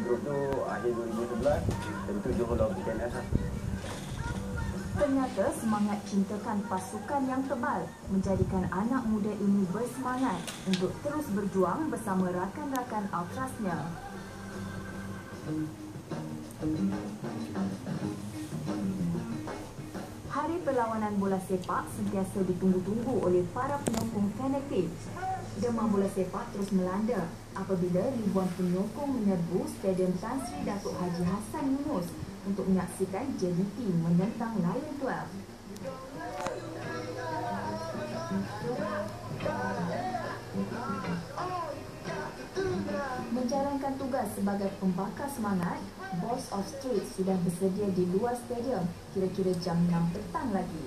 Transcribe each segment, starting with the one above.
grup tu akhir 2011 tentu Johor Laut PNS lah. Ternyata semangat cintakan pasukan yang tebal menjadikan anak muda ini bersemangat untuk terus berjuang bersama rakan-rakan Ultrasnya. Hari Perlawanan Bola Sepak sentiasa ditunggu-tunggu oleh para penyokong fanatik. Demam bola sepak terus melanda apabila ribuan penyokong menyerbu Stadium Tan Sri Datuk Haji Hassan Yunus untuk menyaksikan JDT menentang Lion 12. Menjalankan tugas sebagai pembakar semangat, Boys of Street sudah bersedia di luar stadium kira-kira jam 6 petang lagi.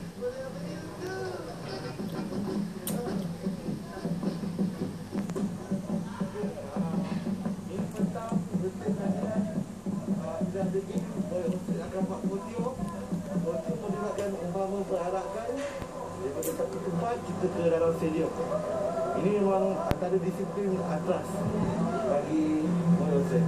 Berharapkan daripada satu tempat kita ke dalam stadium. Ini memang antara disiplin atas bagi Boyoset.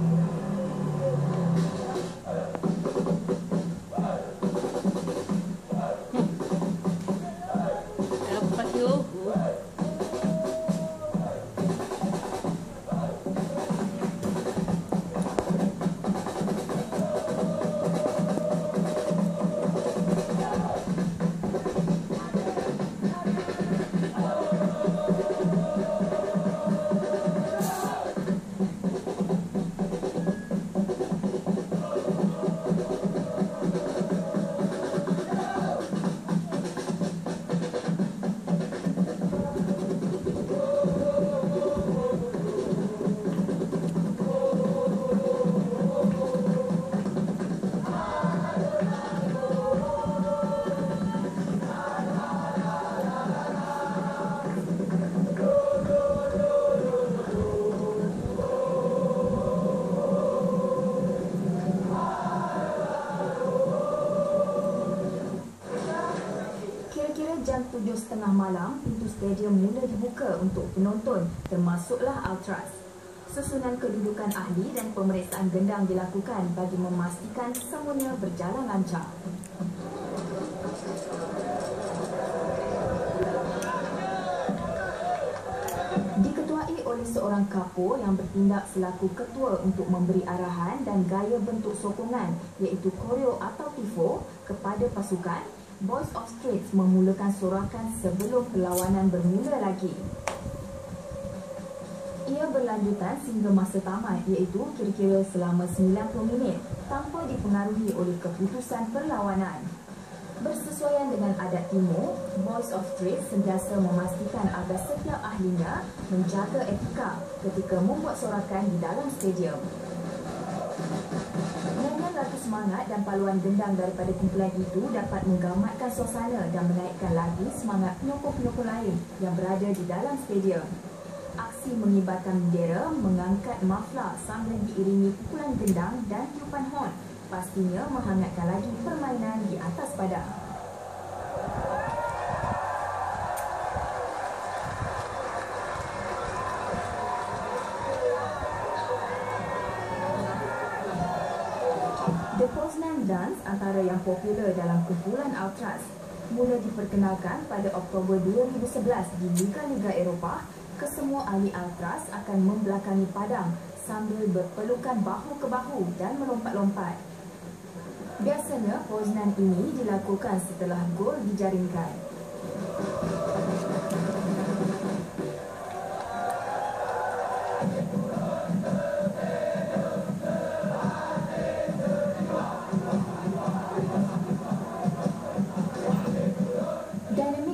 Jam 7.30 malam, pintu stadium mula dibuka untuk penonton, termasuklah Ultras. Susunan kedudukan ahli dan pemeriksaan gendang dilakukan bagi memastikan semuanya berjalan lancar. Diketuai oleh seorang kapur yang bertindak selaku ketua untuk memberi arahan dan gaya bentuk sokongan, iaitu koreo atau tifo kepada pasukan. Boys of Streets memulakan sorakan sebelum perlawanan bermula lagi. Ia berlanjutan sehingga masa tamat, iaitu kira-kira selama 90 minit tanpa dipengaruhi oleh keputusan perlawanan. Bersesuaian dengan adat timur, Boys of Streets sentiasa memastikan agar setiap ahlinya menjaga etika ketika membuat sorakan di dalam stadium. Nyanyian lagu semangat dan paluan gendang daripada kumpulan itu dapat menggamatkan suasana dan menaikkan lagi semangat penyokong-penyokong lain yang berada di dalam stadium. Aksi mengibarkan bendera, mengangkat maflar sambil diiringi pukulan gendang dan tiupan horn pastinya menghangatkan lagi permainan di atas padang. The Poznan Dance, antara yang popular dalam kumpulan Ultras, mula diperkenalkan pada Oktober 2011 di Liga-Liga Eropah. Kesemua ahli Ultras akan membelakangi padang sambil berpelukan bahu ke bahu dan melompat-lompat. Biasanya Poznan ini dilakukan setelah gol dijaringkan.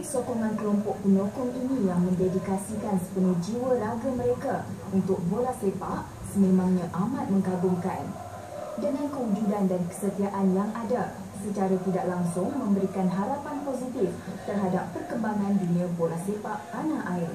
Sokongan kelompok penyokong ini yang mendedikasikan sepenuh jiwa raga mereka untuk bola sepak sememangnya amat mengagumkan. Dengan kewujudan dan kesetiaan yang ada, secara tidak langsung memberikan harapan positif terhadap perkembangan dunia bola sepak tanah air.